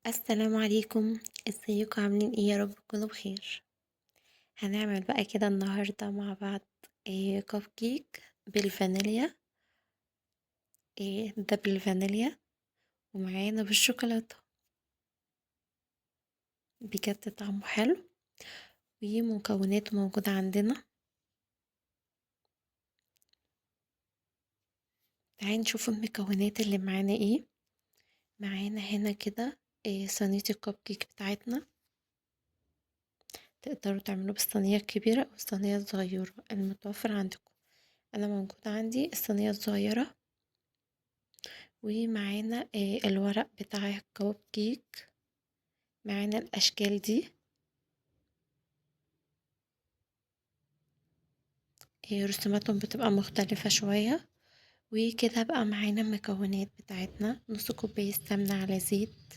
السلام عليكم. ازيكم عاملين ايه؟ يا رب تكونوا بخير. هنعمل بقى كده النهارده مع بعض كب كيك بالفانيليا. ده بالفانيليا ومعانا بالشوكولاته. بجد طعمه حلو ومكوناته موجوده عندنا. تعالي نشوف المكونات اللي معانا ايه. معانا هنا كده صينيه الكب كيك بتاعتنا. تقدروا تعملوه بالصينيه الكبيره او الصينيه الصغيره المتوفر عندكم. انا موجود عندي الصينيه الصغيره. ومعانا الورق بتاع الكب كيك. معانا الأشكال دي. رسوماتهم بتبقى مختلفة شوية. وكده بقى معانا المكونات بتاعتنا: نص كوباية سمنة على زيت،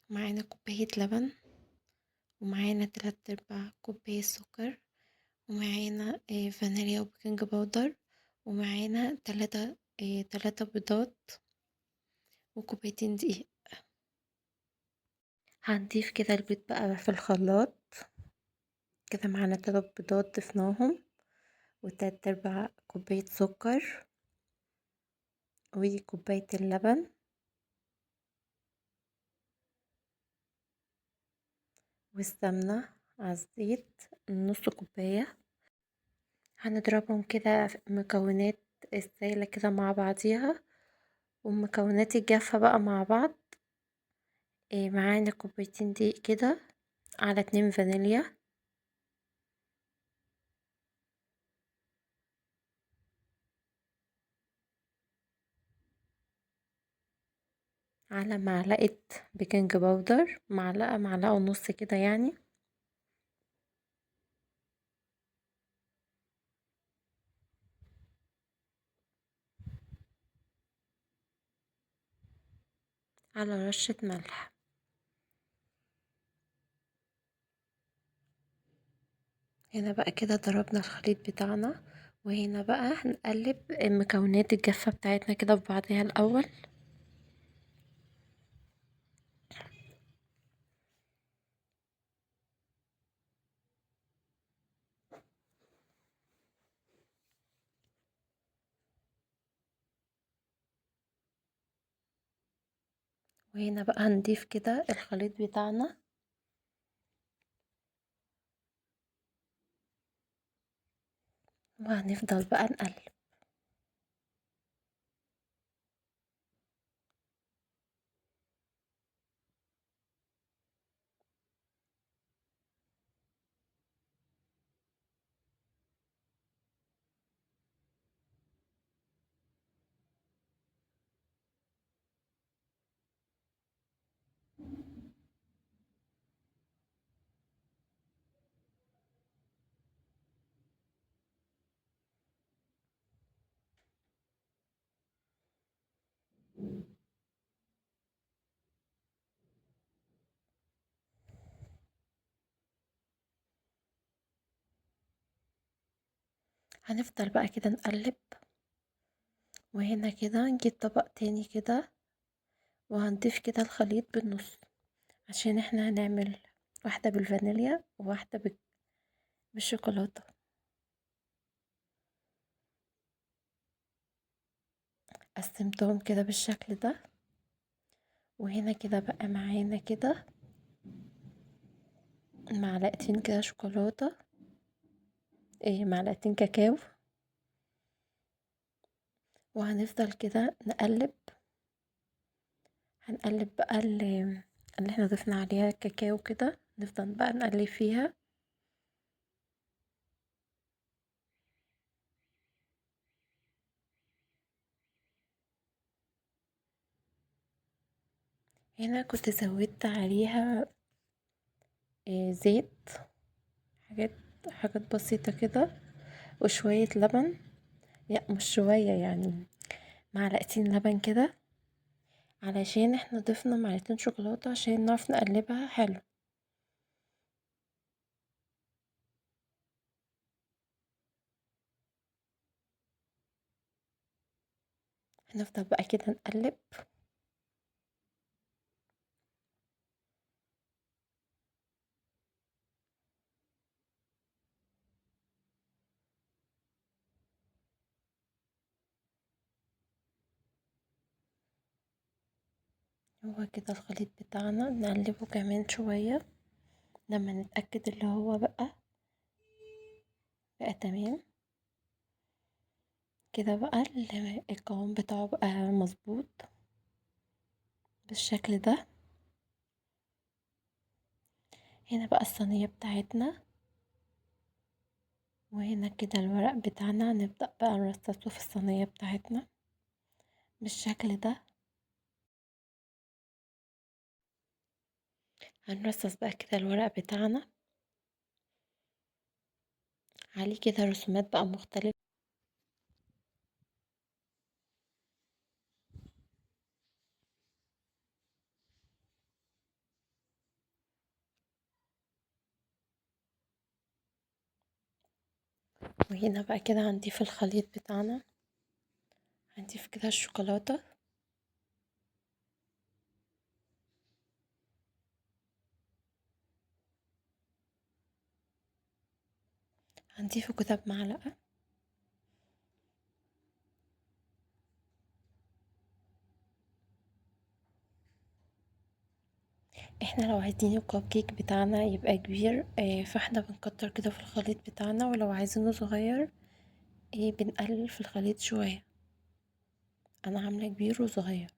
معانا كوباية لبن، ومعانا 3/4 كوباية سكر، ومعانا فانيليا وبيكنج باودر، ومعانا 3 بيضات، وكوبايتين دقيق. هنضيف كده البيض بقى في الخلاط. كده معانا 3 بيضات ضفناهم، و3/4 كوباية سكر، وكوباية اللبن، والسمنة على الزيت نص كوباية. هنضربهم كده في مكونات السايلة كده مع بعضيها ومكونات الجافة بقى مع بعض. معانا كوبايتين دقيق كده على 2 فانيليا، على معلقة بيكنج باودر، معلقة ونص كده يعني، على رشة ملح. هنا بقى كده ضربنا الخليط بتاعنا، وهنا بقى هنقلب المكونات الجافة بتاعتنا كده في بعضها الأول. وهنا بقى هنضيف كده الخليط بتاعنا، وهنفضل بقى نقلب. هنفضل بقى كده نقلب. وهنا كده نجيب طبق تاني كده، وهنضيف كده الخليط بالنص، عشان احنا هنعمل واحدة بالفانيليا وواحدة بالشوكولاتة. قسمتهم كده بالشكل ده. وهنا كده بقى معانا كده معلقتين كده شوكولاتة، معلقتين كاكاو. وهنفضل كده نقلب. هنقلب بقى اللي احنا ضفنا عليها الكاكاو كده، نفضل بقى نقلب فيها. هنا كنت زودت عليها زيت، حاجات حاجات بسيطة كده، وشوية لبن. لا مش شوية يعني، معلقتين لبن كده، علشان احنا ضفنا معلقتين شوكولاتة عشان نعرف نقلبها حلو. نفضل بقى كده نقلب. هو كده الخليط بتاعنا، نقلبه كمان شوية لما نتأكد اللي هو بقى تمام كده. بقى القوام بتاعه بقى مظبوط بالشكل ده. هنا بقى الصينية بتاعتنا، وهنا كده الورق بتاعنا، نبدأ بقى نرصصه في الصينية بتاعتنا بالشكل ده. هنرصص بقى كده الورق بتاعنا عليه كده رسومات بقى مختلفة. وهنا بقى كده هنضيف الخليط بتاعنا، هنضيف كده الشوكولاتة، هنضيفه كده بمعلقة. احنا لو عايزين الكب كيك بتاعنا يبقى كبير، فاحنا بنكتر كده في الخليط بتاعنا، ولو عايزينه صغير بنقلل في الخليط شوية. انا عاملة كبير وصغير.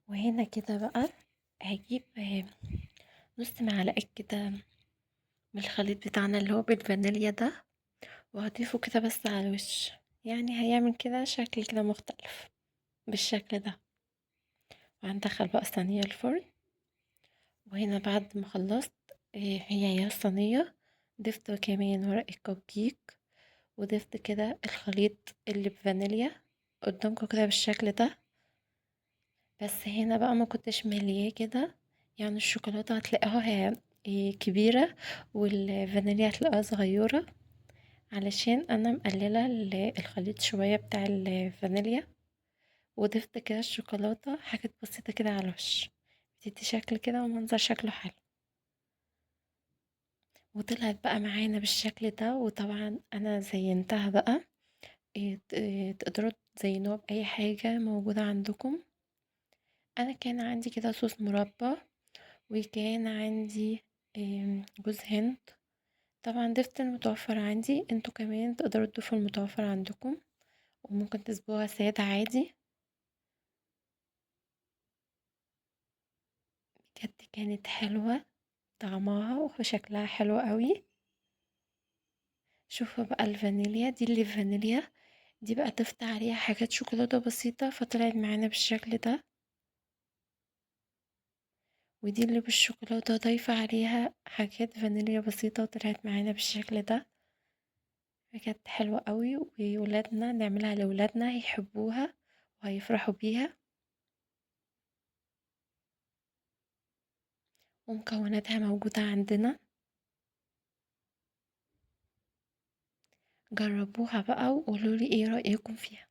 وهنا كده بقى هجيب نص معلقة كده من الخليط بتاعنا اللي هو بالفانيليا ده، وهضيفه كده بس على الوش، يعني هيعمل كده شكل كده مختلف بالشكل ده. وهندخل بقى الصينية الفرن. وهنا بعد ما خلصت هي الصينية، ضفت كمان ورق الكب كيك، وضفت كده الخليط اللي بفانيليا قدامكم كده بالشكل ده. بس هنا بقى ما كنتش مالياه كده، يعني الشوكولاتة هتلاقيها هي كبيرة، والفانيليا هتلاقيها صغيرة، علشان انا مقللة الخليط شوية بتاع الفانيليا، وضفت كده الشوكولاتة حاجات بسيطة كده على الوش، بتدي شكل كده ومنظر شكله حلو. وطلعت بقى معانا بالشكل ده. وطبعا انا زينتها بقى، تقدروا تزينوها بأي حاجة موجودة عندكم. انا كان عندي كده صوص مربى، وكان عندي جوز هند. طبعا ضفت المتوفر عندي، انتوا كمان تقدروا تضيفوا المتوفر عندكم، وممكن تسيبوها سادة عادي. بجد كانت حلوة، طعمها وشكلها حلو قوي. شوفوا بقى الفانيليا دي، اللي فانيليا دي بقى ضفت عليها حاجات شوكولاتة بسيطة، فطلعت معانا بالشكل ده. ودي اللي بالشوكولاتة ضايفة عليها حاجات فانيليا بسيطة، وطلعت معانا بالشكل ده. بجد حلوة قوي، وولادنا نعملها لولادنا هيحبوها وهيفرحوا بيها. ومكوناتها موجودة عندنا، جربوها بقى وقولولي ايه رأيكم فيها.